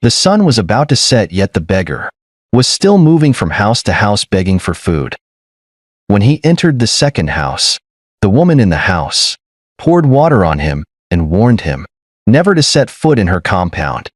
The sun was about to set, yet the beggar was still moving from house to house begging for food. When he entered the second house, the woman in the house poured water on him and warned him never to set foot in her compound.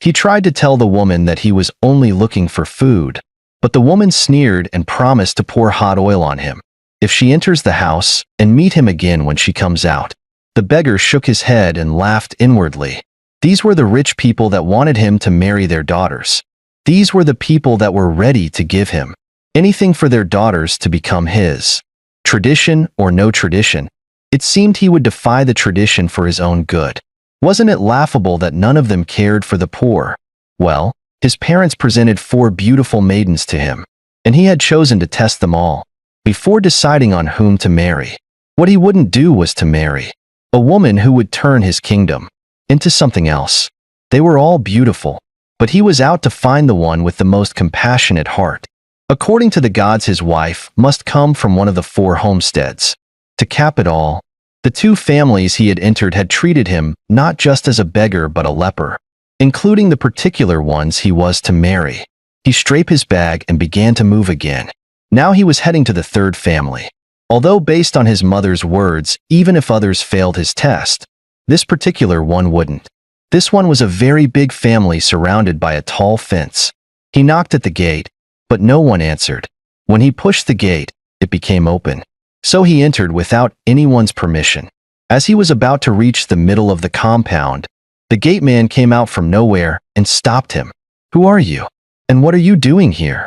He tried to tell the woman that he was only looking for food, but the woman sneered and promised to pour hot oil on him if she enters the house and meet him again when she comes out. The beggar shook his head and laughed inwardly. These were the rich people that wanted him to marry their daughters. These were the people that were ready to give him anything for their daughters to become his. Tradition or no tradition, it seemed he would defy the tradition for his own good. Wasn't it laughable that none of them cared for the poor? Well, his parents presented 4 beautiful maidens to him, and he had chosen to test them all before deciding on whom to marry. What he wouldn't do was to marry a woman who would turn his kingdom into something else. They were all beautiful, but he was out to find the one with the most compassionate heart. According to the gods, his wife must come from one of the 4 homesteads. To cap it all, the 2 families he had entered had treated him not just as a beggar but a leper, including the particular ones he was to marry. He strapped his bag and began to move again. Now he was heading to the 3rd family. Although based on his mother's words, even if others failed his test, this particular one wouldn't. This one was a very big family surrounded by a tall fence. He knocked at the gate, but no one answered. When he pushed the gate, it became open. So he entered without anyone's permission. As he was about to reach the middle of the compound, the gate man came out from nowhere and stopped him. "Who are you? And what are you doing here?"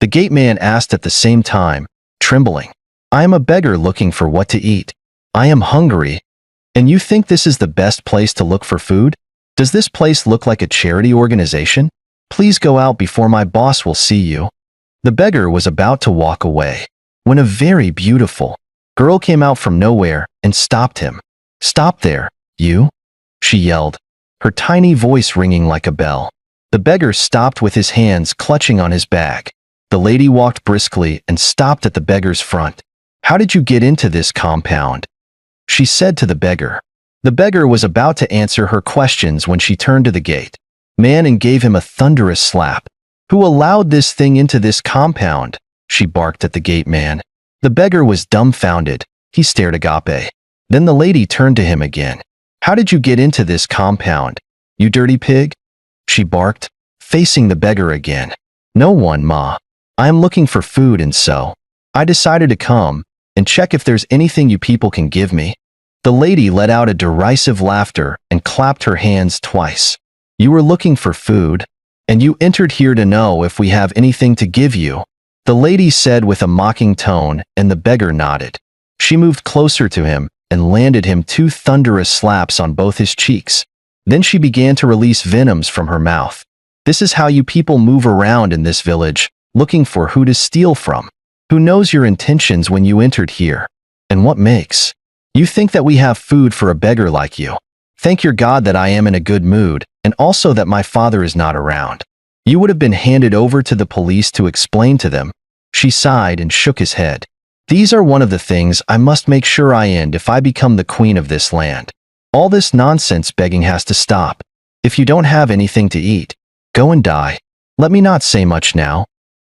The gate man asked at the same time, trembling. "I am a beggar looking for what to eat. I am hungry. And you think this is the best place to look for food? Does this place look like a charity organization? Please go out before my boss will see you." The beggar was about to walk away when a very beautiful girl came out from nowhere and stopped him. "Stop there, you!" she yelled, her tiny voice ringing like a bell. The beggar stopped with his hands clutching on his bag. The lady walked briskly and stopped at the beggar's front. "How did you get into this compound?" she said to the beggar. The beggar was about to answer her questions when she turned to the gate man and gave him a thunderous slap. "Who allowed this thing into this compound?" she barked at the gate man. The beggar was dumbfounded. He stared agape. Then the lady turned to him again. "How did you get into this compound, you dirty pig?" she barked, facing the beggar again. "No one, ma. I am looking for food, and so I decided to come and check if there's anything you people can give me." The lady let out a derisive laughter and clapped her hands twice. "You were looking for food, and you entered here to know if we have anything to give you," the lady said with a mocking tone, and the beggar nodded. She moved closer to him and landed him 2 thunderous slaps on both his cheeks. Then she began to release venoms from her mouth. "This is how you people move around in this village, looking for who to steal from. Who knows your intentions when you entered here? And what makes you think that we have food for a beggar like you? Thank your God that I am in a good mood, and also that my father is not around. You would have been handed over to the police to explain to them." She sighed and shook his head. "These are one of the things I must make sure I end if I become the queen of this land. All this nonsense begging has to stop. If you don't have anything to eat, go and die. Let me not say much now."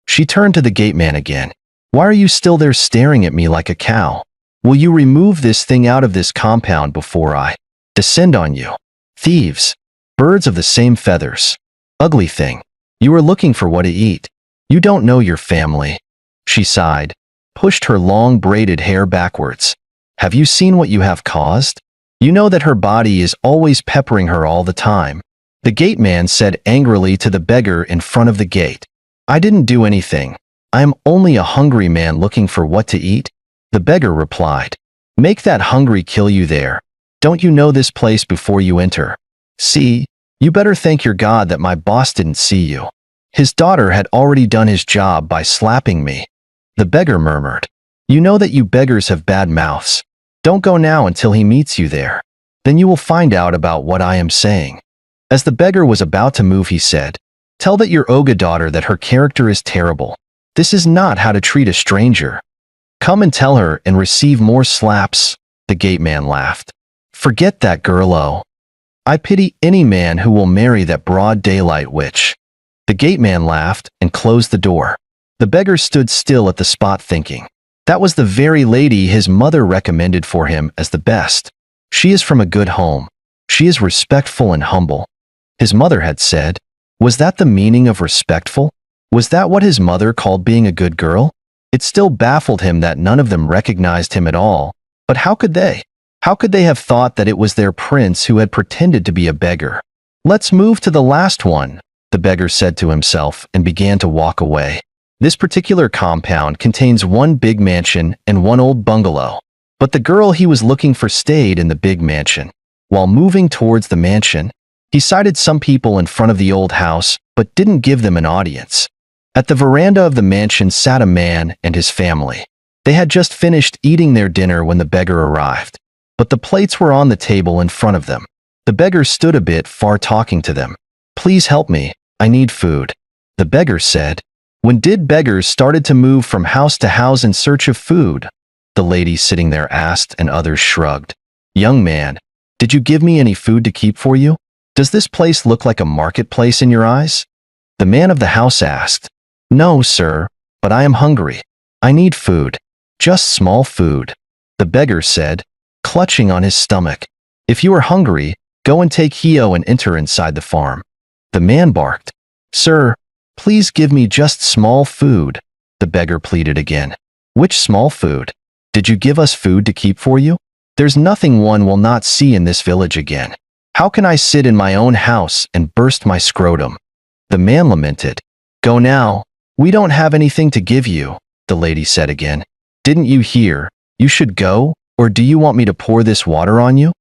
She turned to the gate man again. "Why are you still there staring at me like a cow? Will you remove this thing out of this compound before I descend on you? Thieves, birds of the same feathers. Ugly thing. You are looking for what to eat. You don't know your family." She sighed, pushed her long braided hair backwards. "Have you seen what you have caused? You know that her body is always peppering her all the time." The gate man said angrily to the beggar in front of the gate. "I didn't do anything. I am only a hungry man looking for what to eat." The beggar replied, "Make that hungry kill you there. Don't you know this place before you enter? See, you better thank your God that my boss didn't see you. His daughter had already done his job by slapping me." The beggar murmured, "You know that you beggars have bad mouths. Don't go now until he meets you there. Then you will find out about what I am saying." As the beggar was about to move, he said, "Tell that your Oga daughter that her character is terrible. This is not how to treat a stranger. Come and tell her and receive more slaps." The gate man laughed. "Forget that girl, oh. I pity any man who will marry that broad daylight witch." The gateman laughed and closed the door. The beggar stood still at the spot thinking. That was the very lady his mother recommended for him as the best. She is from a good home. She is respectful and humble. His mother had said. Was that the meaning of respectful? Was that what his mother called being a good girl? It still baffled him that none of them recognized him at all. But how could they? How could they have thought that it was their prince who had pretended to be a beggar? "Let's move to the last one," the beggar said to himself and began to walk away. This particular compound contains one big mansion and one old bungalow. But the girl he was looking for stayed in the big mansion. While moving towards the mansion, he sighted some people in front of the old house, but didn't give them an audience. At the veranda of the mansion sat a man and his family. They had just finished eating their dinner when the beggar arrived. But the plates were on the table in front of them. The beggar stood a bit far talking to them. "Please help me, I need food," the beggar said. When did beggars started to move from house to house in search of food? The lady sitting there asked, and others shrugged. "Young man, did you give me any food to keep for you? Does this place look like a marketplace in your eyes?" The man of the house asked. "No, sir, but I am hungry. I need food. Just small food," the beggar said, clutching on his stomach. "If you are hungry, go and take Hio and enter inside the farm." The man barked. "Sir, please give me just small food," the beggar pleaded again. "Which small food? Did you give us food to keep for you? There's nothing one will not see in this village again. How can I sit in my own house and burst my scrotum?" The man lamented. "Go now. We don't have anything to give you," the lady said again. "Didn't you hear? You should go, or do you want me to pour this water on you?"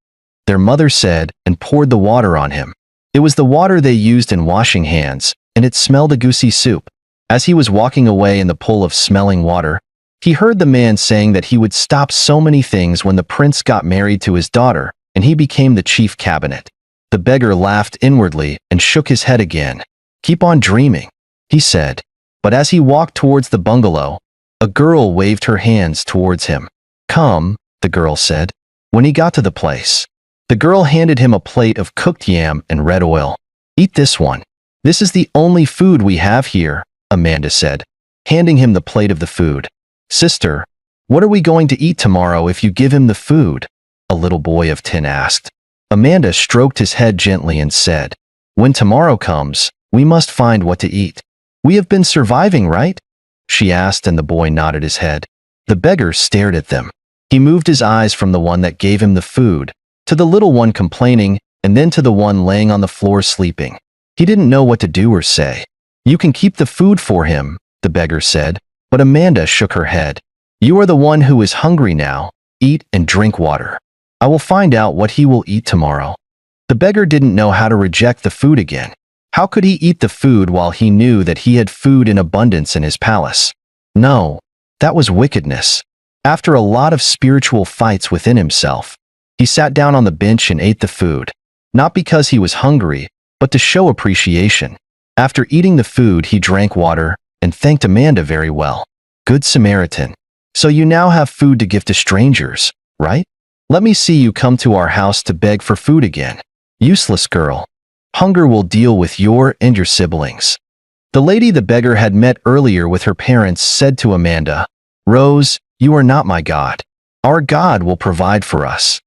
Their mother said and poured the water on him. It was the water they used in washing hands, and it smelled a goosey soup. As he was walking away in the pool of smelling water, he heard the man saying that he would stop so many things when the prince got married to his daughter, and he became the chief cabinet. The beggar laughed inwardly and shook his head again. "Keep on dreaming," he said. But as he walked towards the bungalow, a girl waved her hands towards him. "Come," the girl said. When he got to the place, the girl handed him a plate of cooked yam and red oil. "Eat this one. This is the only food we have here," Amanda said, handing him the plate of the food. "Sister, what are we going to eat tomorrow if you give him the food?" a little boy of 10 asked. Amanda stroked his head gently and said, "When tomorrow comes, we must find what to eat. We have been surviving, right?" she asked, and the boy nodded his head. The beggar stared at them. He moved his eyes from the one that gave him the food, to the little one complaining, and then to the one laying on the floor sleeping. He didn't know what to do or say. "You can keep the food for him," the beggar said, but Amanda shook her head. "You are the one who is hungry now. Eat and drink water. I will find out what he will eat tomorrow." The beggar didn't know how to reject the food again. How could he eat the food while he knew that he had food in abundance in his palace? No, that was wickedness. After a lot of spiritual fights within himself, he sat down on the bench and ate the food, not because he was hungry, but to show appreciation. After eating the food, he drank water and thanked Amanda very well. "Good Samaritan. So you now have food to give to strangers, right? Let me see you come to our house to beg for food again. Useless girl. Hunger will deal with your and your siblings." The lady the beggar had met earlier with her parents said to Amanda, "Rose, you are not my God. Our God will provide for us."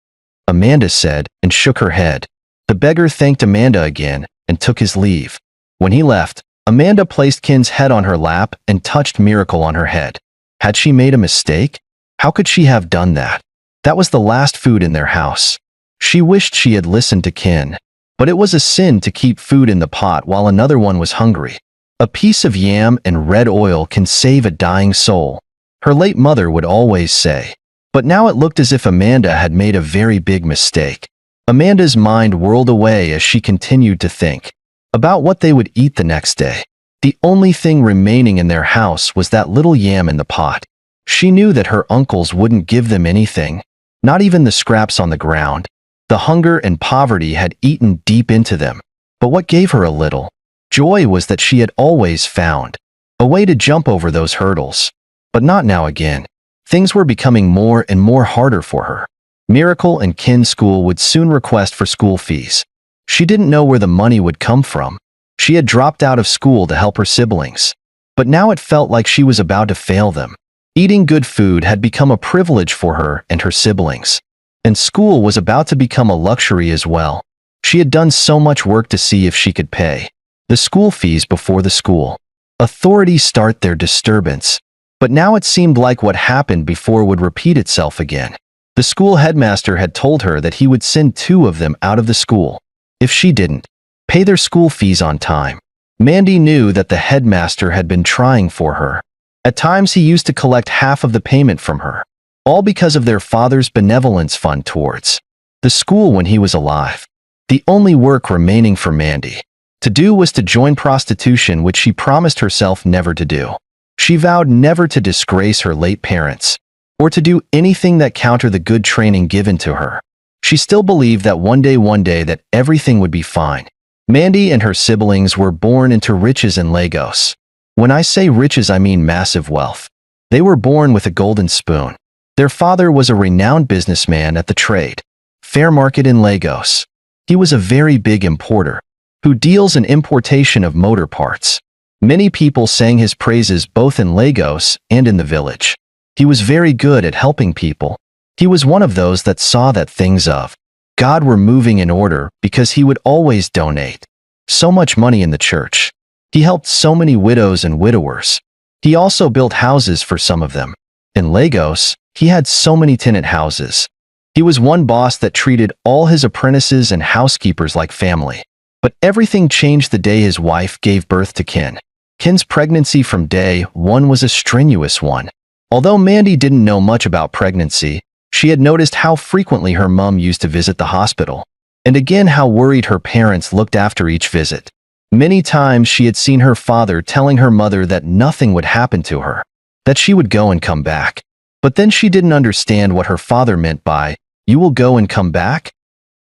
Amanda said and shook her head. The beggar thanked Amanda again and took his leave. When he left, Amanda placed Ken's head on her lap and touched Miracle on her head. Had she made a mistake? How could she have done that? That was the last food in their house. She wished she had listened to Ken. But it was a sin to keep food in the pot while another one was hungry. A piece of yam and red oil can save a dying soul, her late mother would always say. But now it looked as if Amanda had made a very big mistake. Amanda's mind whirled away as she continued to think about what they would eat the next day. The only thing remaining in their house was that little yam in the pot. She knew that her uncles wouldn't give them anything, not even the scraps on the ground. The hunger and poverty had eaten deep into them. But what gave her a little joy was that she had always found a way to jump over those hurdles. But not now again. Things were becoming more and more harder for her. Miracle and Ken's school would soon request for school fees. She didn't know where the money would come from. She had dropped out of school to help her siblings. But now it felt like she was about to fail them. Eating good food had become a privilege for her and her siblings. And school was about to become a luxury as well. She had done so much work to see if she could pay the school fees before the school authorities start their disturbance. But now it seemed like what happened before would repeat itself again. The school headmaster had told her that he would send 2 of them out of the school if she didn't pay their school fees on time. Mandy knew that the headmaster had been trying for her. At times he used to collect half of the payment from her, all because of their father's benevolence fund towards the school when he was alive. The only work remaining for Mandy to do was to join prostitution, which she promised herself never to do. She vowed never to disgrace her late parents, or to do anything that countered the good training given to her. She still believed that one day that everything would be fine. Mandy and her siblings were born into riches in Lagos. When I say riches, I mean massive wealth. They were born with a golden spoon. Their father was a renowned businessman at the trade fair market in Lagos. He was a very big importer who deals in importation of motor parts. Many people sang his praises both in Lagos and in the village. He was very good at helping people. He was one of those that saw that things of God were moving in order because he would always donate so much money in the church. He helped so many widows and widowers. He also built houses for some of them. In Lagos, he had so many tenant houses. He was one boss that treated all his apprentices and housekeepers like family. But everything changed the day his wife gave birth to Ken. Ken's pregnancy from day 1 was a strenuous one. Although Mandy didn't know much about pregnancy, she had noticed how frequently her mom used to visit the hospital, and again how worried her parents looked after each visit. Many times she had seen her father telling her mother that nothing would happen to her, that she would go and come back. But then she didn't understand what her father meant by, "You will go and come back?"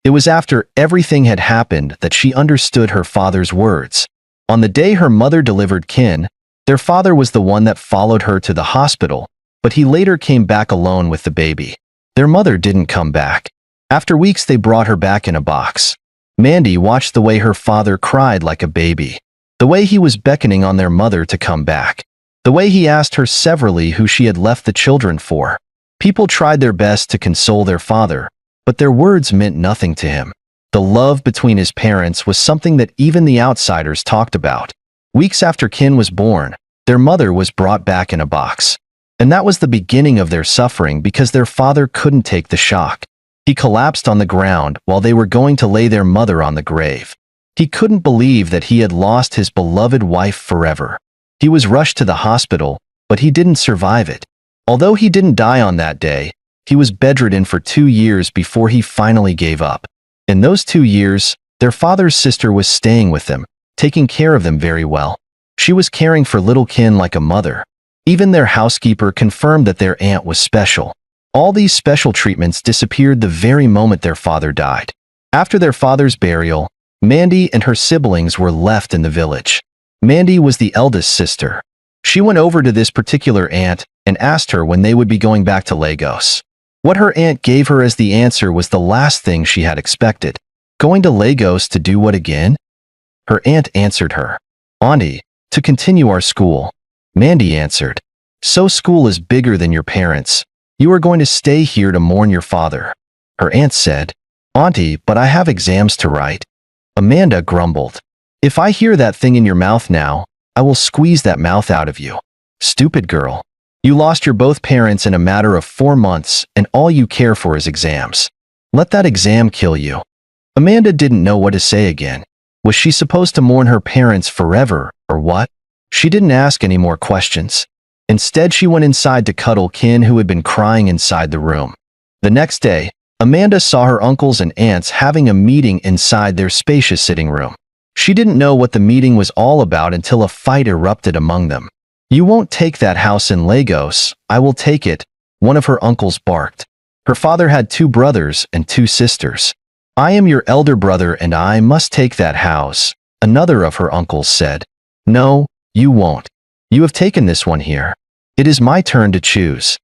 It was after everything had happened that she understood her father's words. On the day her mother delivered Ken, their father was the one that followed her to the hospital, but he later came back alone with the baby. Their mother didn't come back. After weeks, they brought her back in a box. Mandy watched the way her father cried like a baby, the way he was beckoning on their mother to come back, the way he asked her severally who she had left the children for. People tried their best to console their father, but their words meant nothing to him. The love between his parents was something that even the outsiders talked about. Weeks after Ken was born, their mother was brought back in a box. And that was the beginning of their suffering because their father couldn't take the shock. He collapsed on the ground while they were going to lay their mother on the grave. He couldn't believe that he had lost his beloved wife forever. He was rushed to the hospital, but he didn't survive it. Although he didn't die on that day, he was bedridden for 2 years before he finally gave up. In those 2 years, their father's sister was staying with them, taking care of them very well. She was caring for little Ken like a mother. Even their housekeeper confirmed that their aunt was special. All these special treatments disappeared the very moment their father died. After their father's burial, Mandy and her siblings were left in the village. Mandy was the eldest sister. She went over to this particular aunt and asked her when they would be going back to Lagos. What her aunt gave her as the answer was the last thing she had expected. Going to Lagos to do what again? Her aunt answered her, "Auntie, to continue our school." Mandy answered, "So school is bigger than your parents. You are going to stay here to mourn your father." Her aunt said, "Auntie, but I have exams to write." Amanda grumbled, "If I hear that thing in your mouth now, I will squeeze that mouth out of you. Stupid girl. You lost your both parents in a matter of 4 months, and all you care for is exams. Let that exam kill you." Amanda didn't know what to say again. Was she supposed to mourn her parents forever, or what? She didn't ask any more questions. Instead, she went inside to cuddle Ken, who had been crying inside the room. The next day, Amanda saw her uncles and aunts having a meeting inside their spacious sitting room. She didn't know what the meeting was all about until a fight erupted among them. "You won't take that house in Lagos, I will take it," one of her uncles barked. Her father had 2 brothers and 2 sisters. "I am your elder brother and I must take that house," another of her uncles said. "No, you won't. You have taken this one here. It is my turn to choose."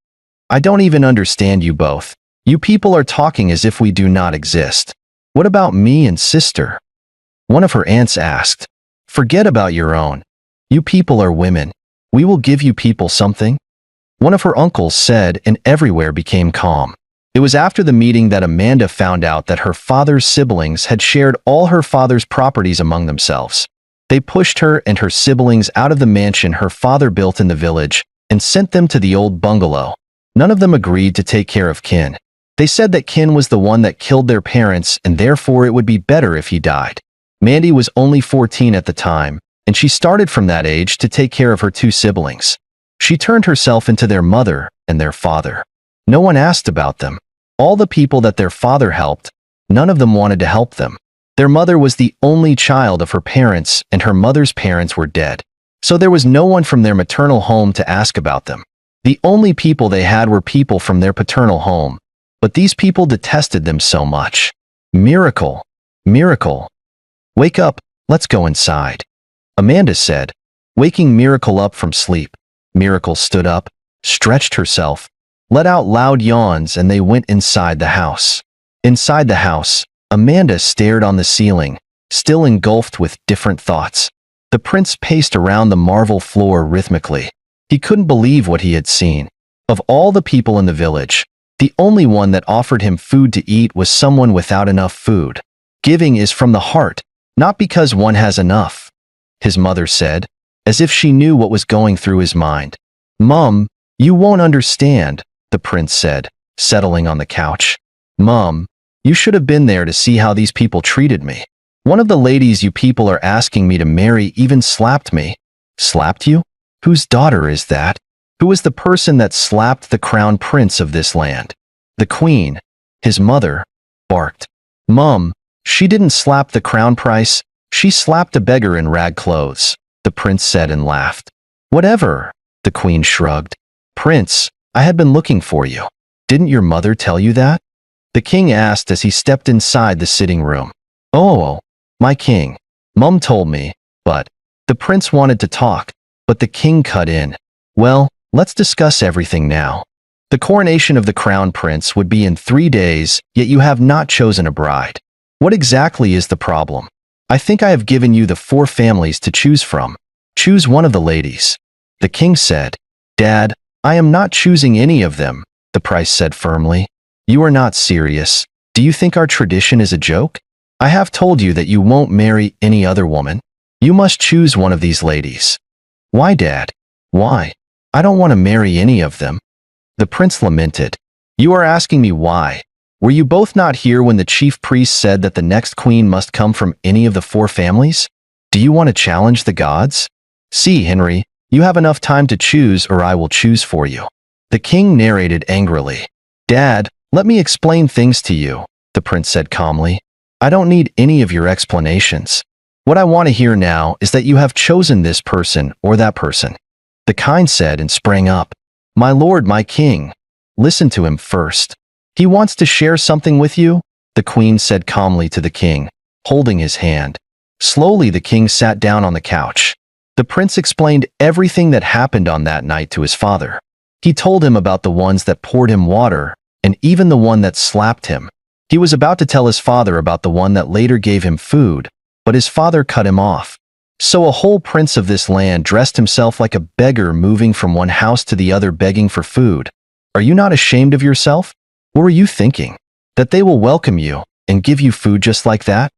"I don't even understand you both. You people are talking as if we do not exist. What about me and sister?" One of her aunts asked. Forget about your own. You people are women. We will give you people something. One of her uncles said, and everywhere became calm. It was after the meeting that Amanda found out that her father's siblings had shared all her father's properties among themselves. They pushed her and her siblings out of the mansion her father built in the village and sent them to the old bungalow. None of them agreed to take care of Kin. They said that Kin was the one that killed their parents and therefore it would be better if he died. Mandy was only 14 at the time, and she started from that age to take care of her two siblings. She turned herself into their mother and their father. No one asked about them. All the people that their father helped, none of them wanted to help them. Their mother was the only child of her parents, and her mother's parents were dead. So there was no one from their maternal home to ask about them. The only people they had were people from their paternal home. But these people detested them so much. Miracle. Miracle. Wake up, let's go inside. Amanda said, waking Miracle up from sleep. Miracle stood up, stretched herself, let out loud yawns, and they went inside the house. Inside the house, Amanda stared on the ceiling, still engulfed with different thoughts. The prince paced around the marble floor rhythmically. He couldn't believe what he had seen. Of all the people in the village, the only one that offered him food to eat was someone without enough food. Giving is from the heart, not because one has enough, his mother said, as if she knew what was going through his mind. Mum, you won't understand, the prince said, settling on the couch. Mum, you should have been there to see how these people treated me. One of the ladies you people are asking me to marry even slapped me. Slapped you? Whose daughter is that? Who is the person that slapped the crown prince of this land? The queen, his mother, barked. Mum, she didn't slap the crown prince, she slapped a beggar in rag clothes, the prince said and laughed. Whatever, the queen shrugged. Prince, I had been looking for you. Didn't your mother tell you that? The king asked as he stepped inside the sitting room. Oh, my king, Mum told me, but the prince wanted to talk, but the king cut in. Well, let's discuss everything now. The coronation of the crown prince would be in 3 days, yet you have not chosen a bride. What exactly is the problem? I think I have given you the 4 families to choose from. Choose one of the ladies. The king said. Dad, I am not choosing any of them, the prince said firmly. You are not serious. Do you think our tradition is a joke? I have told you that you won't marry any other woman. You must choose one of these ladies. Why, Dad? Why? I don't want to marry any of them. The prince lamented. You are asking me why. Were you both not here when the chief priest said that the next queen must come from any of the 4 families? Do you want to challenge the gods? See, Henry, you have enough time to choose or I will choose for you. The king narrated angrily. Dad, let me explain things to you, the prince said calmly. I don't need any of your explanations. What I want to hear now is that you have chosen this person or that person. The kind said and sprang up. My lord, my king. Listen to him first. He wants to share something with you, the queen said calmly to the king, holding his hand. Slowly the king sat down on the couch. The prince explained everything that happened on that night to his father. He told him about the ones that poured him water, and even the one that slapped him. He was about to tell his father about the one that later gave him food, but his father cut him off. So a whole prince of this land dressed himself like a beggar, moving from one house to the other begging for food. Are you not ashamed of yourself? What were you thinking? That they will welcome you and give you food just like that?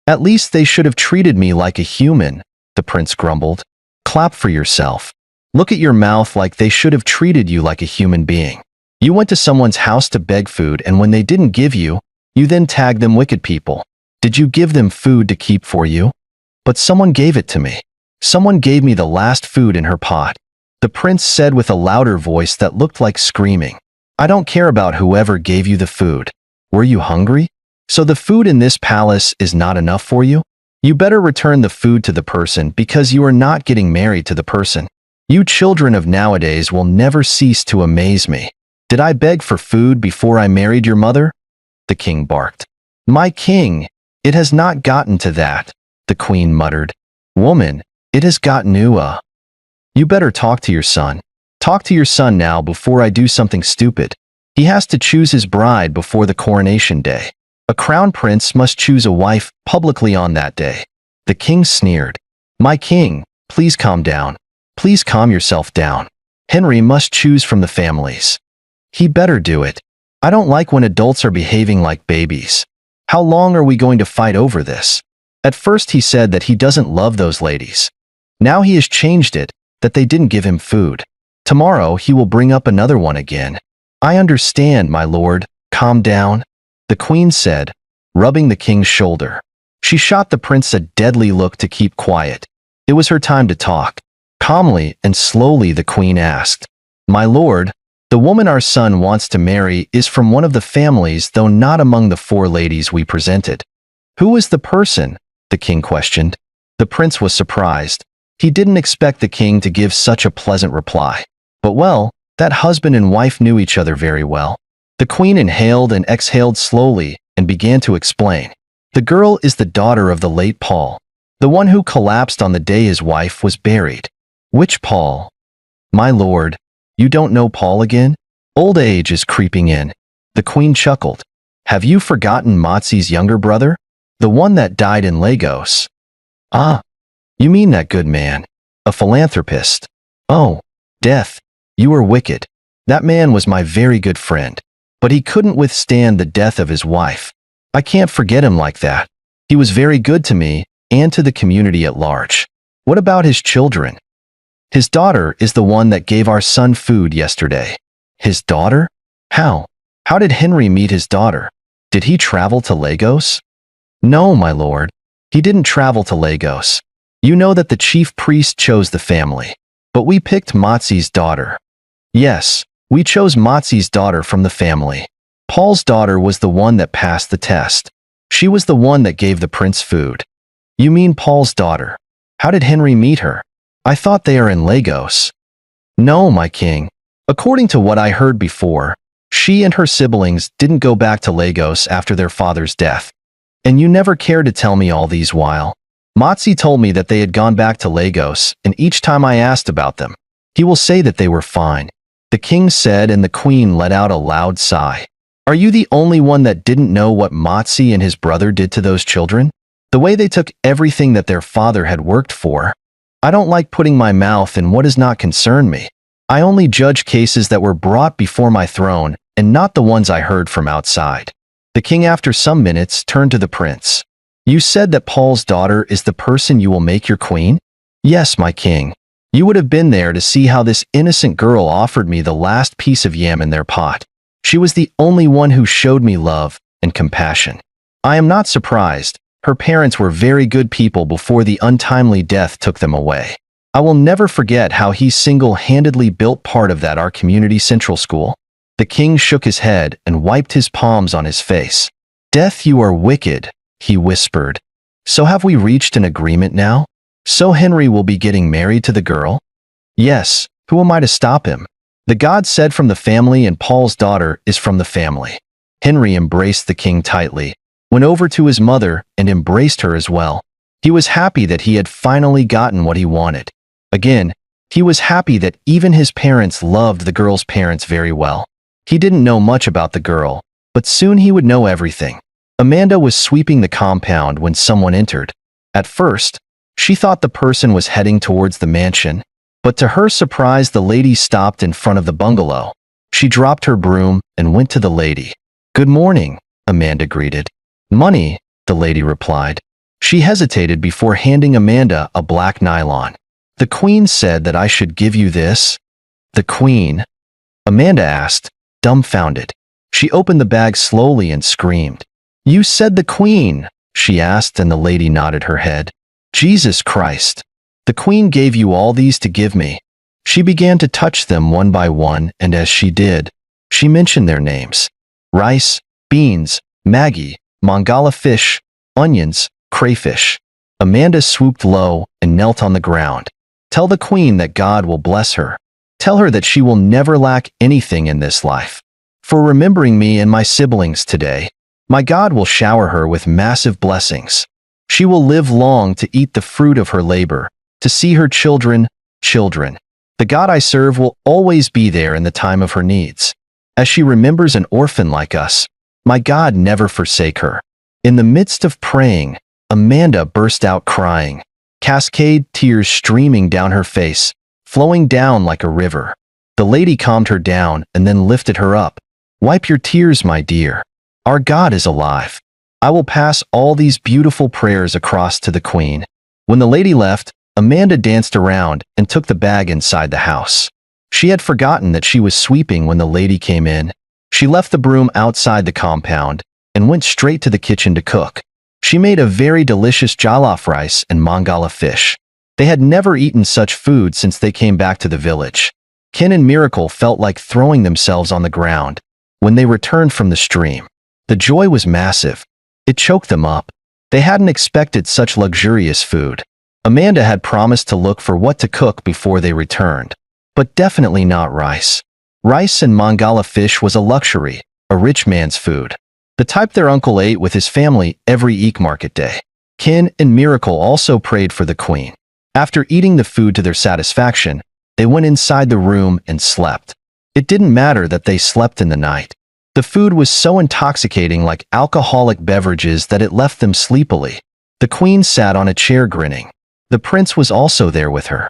At least they should have treated me like a human, the prince grumbled. Clap for yourself. Look at your mouth, like they should have treated you like a human being. You went to someone's house to beg food, and when they didn't give you, you then tagged them wicked people. Did you give them food to keep for you? But someone gave it to me. Someone gave me the last food in her pot, the prince said with a louder voice that looked like screaming. I don't care about whoever gave you the food. Were you hungry? So the food in this palace is not enough for you? You better return the food to the person, because you are not getting married to the person. You children of nowadays will never cease to amaze me. Did I beg for food before I married your mother? The king barked. My king, it has not gotten to that, the queen muttered. Woman, it has gotten you. You better talk to your son. Talk to your son now before I do something stupid. He has to choose his bride before the coronation day. A crown prince must choose a wife publicly on that day. The king sneered. My king, please calm down. Please calm yourself down. Henry must choose from the families. He better do it. I don't like when adults are behaving like babies. How long are we going to fight over this? At first he said that he doesn't love those ladies. Now he has changed it, that they didn't give him food. Tomorrow he will bring up another one again. I understand, my lord. Calm down, the queen said, rubbing the king's shoulder. She shot the prince a deadly look to keep quiet. It was her time to talk. Calmly and slowly the queen asked, My lord, the woman our son wants to marry is from one of the families, though not among the 4 ladies we presented. Who is the person? The king questioned. The prince was surprised. He didn't expect the king to give such a pleasant reply. But well, that husband and wife knew each other very well. The queen inhaled and exhaled slowly and began to explain. The girl is the daughter of the late Paul, the one who collapsed on the day his wife was buried. Which Paul? My lord, you don't know Paul again? Old age is creeping in. The queen chuckled. Have you forgotten Mozzie's younger brother? The one that died in Lagos? Ah, you mean that good man, a philanthropist. Oh, death, you are wicked. That man was my very good friend, but he couldn't withstand the death of his wife. I can't forget him like that. He was very good to me and to the community at large. What about his children? His daughter is the one that gave our son food yesterday. His daughter? How? How did Henry meet his daughter? Did he travel to Lagos? No, my lord. He didn't travel to Lagos. You know that the chief priest chose the family. But we picked Mozzie's daughter. Yes, we chose Mozzie's daughter from the family. Paul's daughter was the one that passed the test. She was the one that gave the prince food. You mean Paul's daughter? How did Henry meet her? I thought they are in Lagos. No, my king. According to what I heard before, she and her siblings didn't go back to Lagos after their father's death. And you never cared to tell me all these while. Mozzie told me that they had gone back to Lagos, and each time I asked about them, he will say that they were fine. The king said, and the queen let out a loud sigh. Are you the only one that didn't know what Mozzie and his brother did to those children? The way they took everything that their father had worked for. I don't like putting my mouth in what does not concern me. I only judge cases that were brought before my throne, and not the ones I heard from outside. The king, after some minutes, turned to the prince. You said that Paul's daughter is the person you will make your queen? Yes, my king. You would have been there to see how this innocent girl offered me the last piece of yam in their pot. She was the only one who showed me love and compassion. I am not surprised. Her parents were very good people before the untimely death took them away. I will never forget how he single-handedly built part of that our community central school. The king shook his head and wiped his palms on his face. Death, you are wicked, he whispered. So have we reached an agreement now? So Henry will be getting married to the girl? Yes, who am I to stop him? The god said from the family, and Paul's daughter is from the family. Henry embraced the king tightly, went over to his mother and embraced her as well. He was happy that he had finally gotten what he wanted. Again, he was happy that even his parents loved the girl's parents very well. He didn't know much about the girl, but soon he would know everything. Amanda was sweeping the compound when someone entered. At first, she thought the person was heading towards the mansion, but to her surprise the lady stopped in front of the bungalow. She dropped her broom and went to the lady. Good morning, Amanda greeted. Money, the lady replied. She hesitated before handing Amanda a black nylon. The queen said that I should give you this? The queen? Amanda asked, dumbfounded. She opened the bag slowly and screamed. You said the queen, she asked, and the lady nodded her head. Jesus Christ. The queen gave you all these to give me. She began to touch them one by one, and as she did, she mentioned their names. Rice, beans, Maggie, Mangala fish, onions, crayfish. Amanda swooped low and knelt on the ground. Tell the queen that God will bless her. Tell her that she will never lack anything in this life. For remembering me and my siblings today, my God will shower her with massive blessings. She will live long to eat the fruit of her labor, to see her children. The God I serve will always be there in the time of her needs. As she remembers an orphan like us, my God never forsake her. In the midst of praying, Amanda burst out crying, cascade tears streaming down her face, flowing down like a river. The lady calmed her down and then lifted her up. "Wipe your tears, my dear. Our God is alive. I will pass all these beautiful prayers across to the queen." When the lady left, Amanda danced around and took the bag inside the house. She had forgotten that she was sweeping when the lady came in. She left the broom outside the compound and went straight to the kitchen to cook. She made a very delicious jollof rice and mangala fish. They had never eaten such food since they came back to the village. Ken and Miracle felt like throwing themselves on the ground when they returned from the stream. The joy was massive. It choked them up. They hadn't expected such luxurious food. Amanda had promised to look for what to cook before they returned, but definitely not rice. Rice and mangala fish was a luxury, a rich man's food, the type their uncle ate with his family every Eek market day. Ken and Miracle also prayed for the queen. After eating the food to their satisfaction, they went inside the room and slept. It didn't matter that they slept in the night. The food was so intoxicating like alcoholic beverages that it left them sleepily. The queen sat on a chair grinning. The prince was also there with her.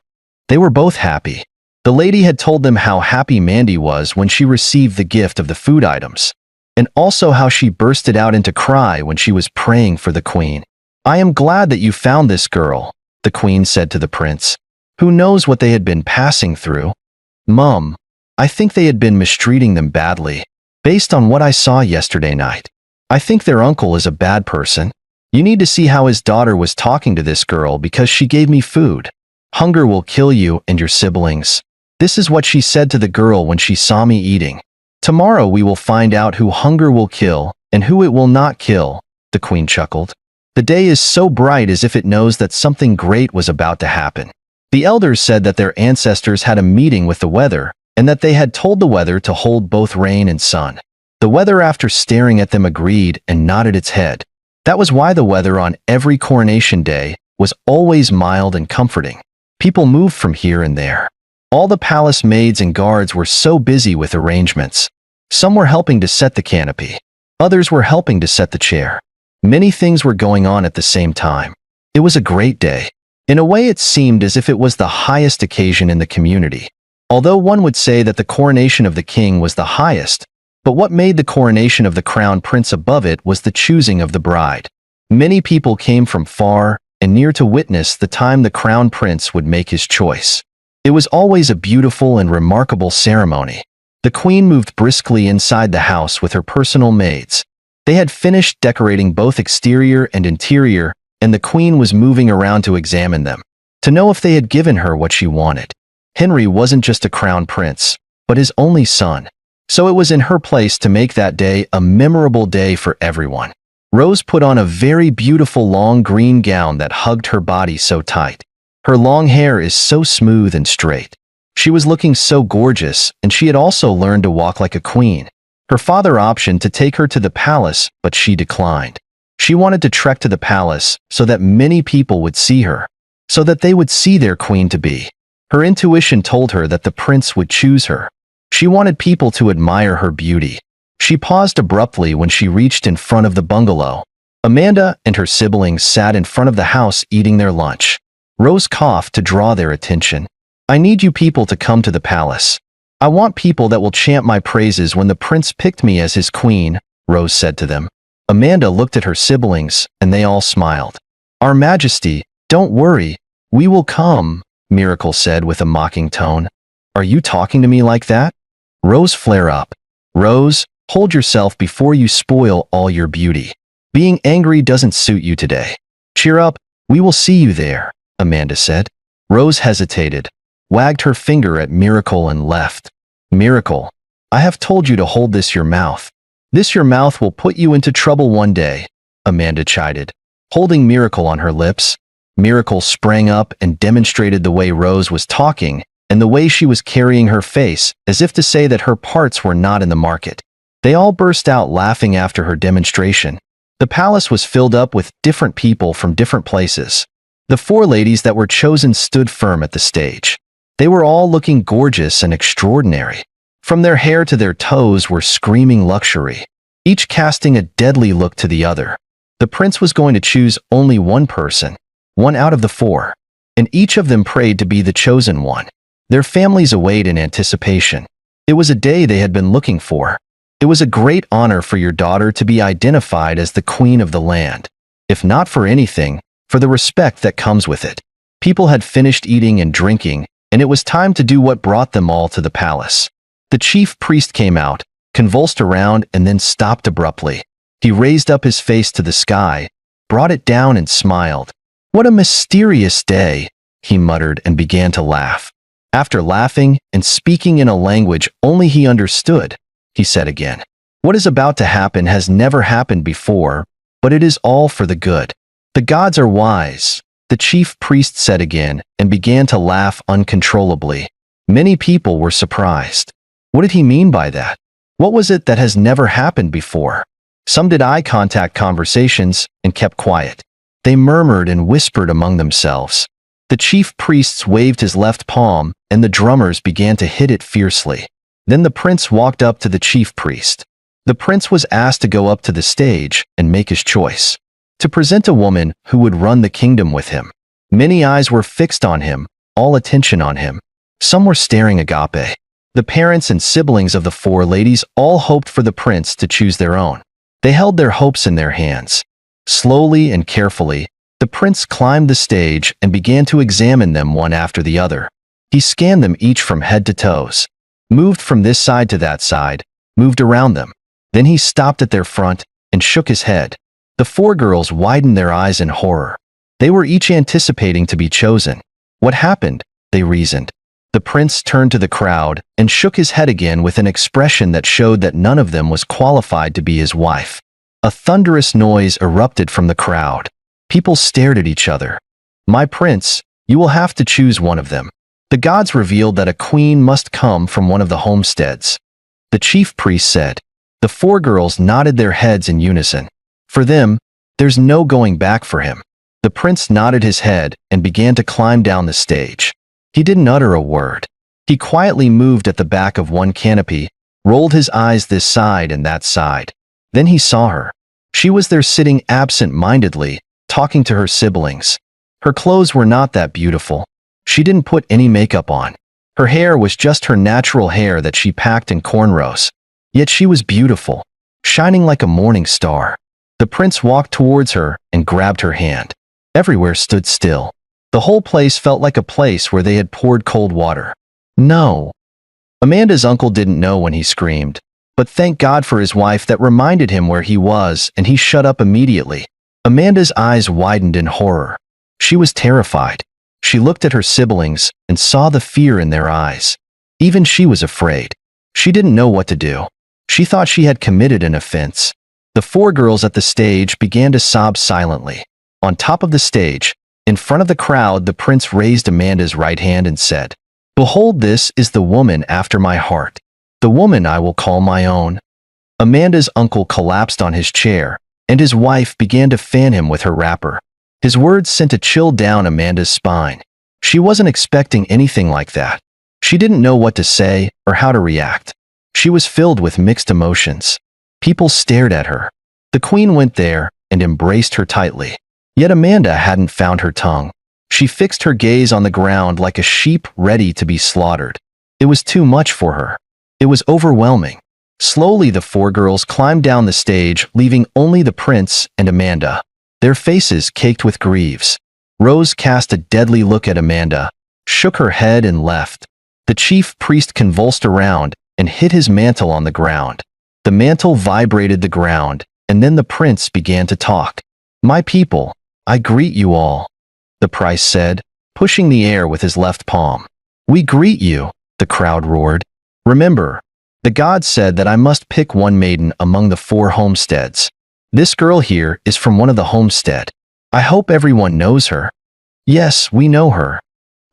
They were both happy. The lady had told them how happy Mandy was when she received the gift of the food items, and also how she bursted out into cry when she was praying for the queen. "I am glad that you found this girl," the queen said to the prince. "Who knows what they had been passing through? Mum, I think they had been mistreating them badly. Based on what I saw yesterday night, I think their uncle is a bad person. You need to see how his daughter was talking to this girl because she gave me food. Hunger will kill you and your siblings. This is what she said to the girl when she saw me eating. Tomorrow we will find out who hunger will kill and who it will not kill," the queen chuckled. "The day is so bright as if it knows that something great was about to happen." The elders said that their ancestors had a meeting with the weather and that they had told the weather to hold both rain and sun. The weather, after staring at them, agreed and nodded its head. That was why the weather on every coronation day was always mild and comforting. People moved from here and there. All the palace maids and guards were so busy with arrangements. Some were helping to set the canopy. Others were helping to set the chair. Many things were going on at the same time. It was a great day. In a way, it seemed as if it was the highest occasion in the community. Although one would say that the coronation of the king was the highest, but what made the coronation of the crown prince above it was the choosing of the bride. Many people came from far and near to witness the time the crown prince would make his choice. It was always a beautiful and remarkable ceremony. The queen moved briskly inside the house with her personal maids. They had finished decorating both exterior and interior, and the queen was moving around to examine them, to know if they had given her what she wanted. Henry wasn't just a crown prince, but his only son. So it was in her place to make that day a memorable day for everyone. Rose put on a very beautiful long green gown that hugged her body so tight. Her long hair is so smooth and straight. She was looking so gorgeous, and she had also learned to walk like a queen. Her father optioned to take her to the palace, but she declined. She wanted to trek to the palace so that many people would see her, so that they would see their queen-to-be. Her intuition told her that the prince would choose her. She wanted people to admire her beauty. She paused abruptly when she reached in front of the bungalow. Amanda and her siblings sat in front of the house eating their lunch. Rose coughed to draw their attention. "I need you people to come to the palace. I want people that will chant my praises when the prince picked me as his queen," Rose said to them. Amanda looked at her siblings, and they all smiled. "Our Majesty, don't worry, we will come," Miracle said with a mocking tone. "Are you talking to me like that?" Rose flared up. "Rose, hold yourself before you spoil all your beauty. Being angry doesn't suit you today. Cheer up, we will see you there," Amanda said. Rose hesitated, wagged her finger at Miracle and left. "Miracle, I have told you to hold this your mouth. This your mouth will put you into trouble one day," Amanda chided, holding Miracle on her lips. Miracle sprang up and demonstrated the way Rose was talking and the way she was carrying her face, as if to say that her parts were not in the market. They all burst out laughing after her demonstration. The palace was filled up with different people from different places. The four ladies that were chosen stood firm at the stage. They were all looking gorgeous and extraordinary. From their hair to their toes were screaming luxury, each casting a deadly look to the other. The prince was going to choose only one person, one out of the four, and each of them prayed to be the chosen one. Their families await in anticipation. It was a day they had been looking for. It was a great honor for your daughter to be identified as the queen of the land, if not for anything, for the respect that comes with it. People had finished eating and drinking, and it was time to do what brought them all to the palace. The chief priest came out, convulsed around, and then stopped abruptly. He raised up his face to the sky, brought it down, and smiled. "What a mysterious day," he muttered and began to laugh. After laughing and speaking in a language only he understood, he said again, "What is about to happen has never happened before, but it is all for the good. The gods are wise," the chief priest said again and began to laugh uncontrollably. Many people were surprised. What did he mean by that? What was it that has never happened before? Some did eye contact conversations and kept quiet. They murmured and whispered among themselves. The chief priests waved his left palm, and the drummers began to hit it fiercely. Then the prince walked up to the chief priest. The prince was asked to go up to the stage and make his choice, to present a woman who would run the kingdom with him. Many eyes were fixed on him, all attention on him. Some were staring agape. The parents and siblings of the four ladies all hoped for the prince to choose their own. They held their hopes in their hands. Slowly and carefully, the prince climbed the stage and began to examine them one after the other. He scanned them each from head to toes, moved from this side to that side, moved around them. Then he stopped at their front and shook his head. The four girls widened their eyes in horror. They were each anticipating to be chosen. What happened? They reasoned. The prince turned to the crowd and shook his head again with an expression that showed that none of them was qualified to be his wife. A thunderous noise erupted from the crowd. People stared at each other. "My prince, you will have to choose one of them." The gods revealed that a queen must come from one of the homesteads. The chief priest said. The four girls nodded their heads in unison. For them, there's no going back for him. The prince nodded his head and began to climb down the stage. He didn't utter a word. He quietly moved at the back of one canopy, rolled his eyes this side and that side. Then he saw her. She was there sitting absent-mindedly, talking to her siblings. Her clothes were not that beautiful. She didn't put any makeup on. Her hair was just her natural hair that she packed in cornrows. Yet she was beautiful, shining like a morning star. The prince walked towards her and grabbed her hand. Everywhere stood still. The whole place felt like a place where they had poured cold water. No. Amanda's uncle didn't know when he screamed, but thank God for his wife that reminded him where he was, and he shut up immediately. Amanda's eyes widened in horror. She was terrified. She looked at her siblings and saw the fear in their eyes. Even she was afraid. She didn't know what to do. She thought she had committed an offense. The four girls at the stage began to sob silently. On top of the stage, in front of the crowd, the prince raised Amanda's right hand and said, "Behold, this is the woman after my heart, the woman I will call my own." Amanda's uncle collapsed on his chair, and his wife began to fan him with her wrapper. His words sent a chill down Amanda's spine. She wasn't expecting anything like that. She didn't know what to say or how to react. She was filled with mixed emotions. People stared at her. The queen went there and embraced her tightly. Yet Amanda hadn't found her tongue. She fixed her gaze on the ground like a sheep ready to be slaughtered. It was too much for her. It was overwhelming. Slowly the four girls climbed down the stage, leaving only the prince and Amanda, their faces caked with griefs. Rose cast a deadly look at Amanda, shook her head and left. The chief priest convulsed around and hit his mantle on the ground. The mantle vibrated the ground, and then the prince began to talk. "My people, I greet you all," the priest said, pushing the air with his left palm. "We greet you," the crowd roared. "Remember, the gods said that I must pick one maiden among the four homesteads. This girl here is from one of the homestead. I hope everyone knows her." "Yes, we know her,"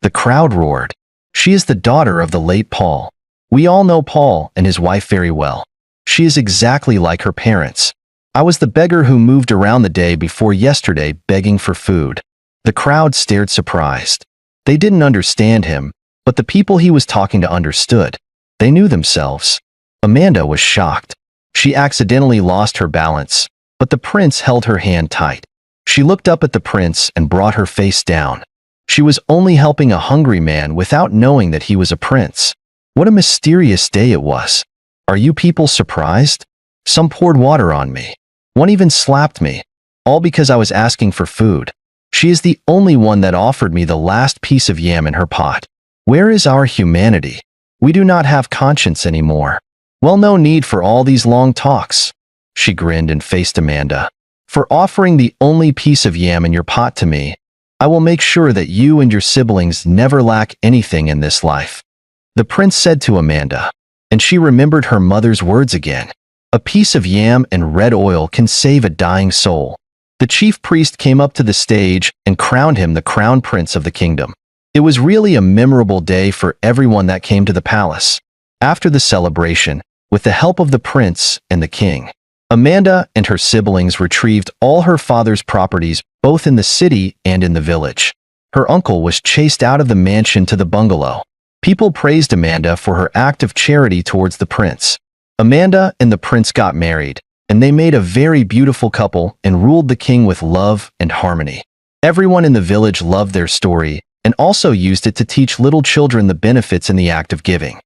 the crowd roared. "She is the daughter of the late Paul. We all know Paul and his wife very well. She is exactly like her parents. I was the beggar who moved around the day before yesterday begging for food." The crowd stared surprised. They didn't understand him, but the people he was talking to understood. They knew themselves. Amanda was shocked. She accidentally lost her balance. but the prince held her hand tight. She looked up at the prince and brought her face down. She was only helping a hungry man without knowing that he was a prince. What a mysterious day it was. Are you people surprised? Some poured water on me. One even slapped me, all because I was asking for food. She is the only one that offered me the last piece of yam in her pot. Where is our humanity? We do not have conscience anymore. Well, no need for all these long talks. She grinned and faced Amanda. For offering the only piece of yam in your pot to me, I will make sure that you and your siblings never lack anything in this life. The prince said to Amanda, and she remembered her mother's words again. A piece of yam and red oil can save a dying soul. The chief priest came up to the stage and crowned him the crown prince of the kingdom. It was really a memorable day for everyone that came to the palace. After the celebration, with the help of the prince and the king, Amanda and her siblings retrieved all her father's properties both in the city and in the village. Her uncle was chased out of the mansion to the bungalow. People praised Amanda for her act of charity towards the prince. Amanda and the prince got married, and they made a very beautiful couple and ruled the king with love and harmony. Everyone in the village loved their story and also used it to teach little children the benefits in the act of giving.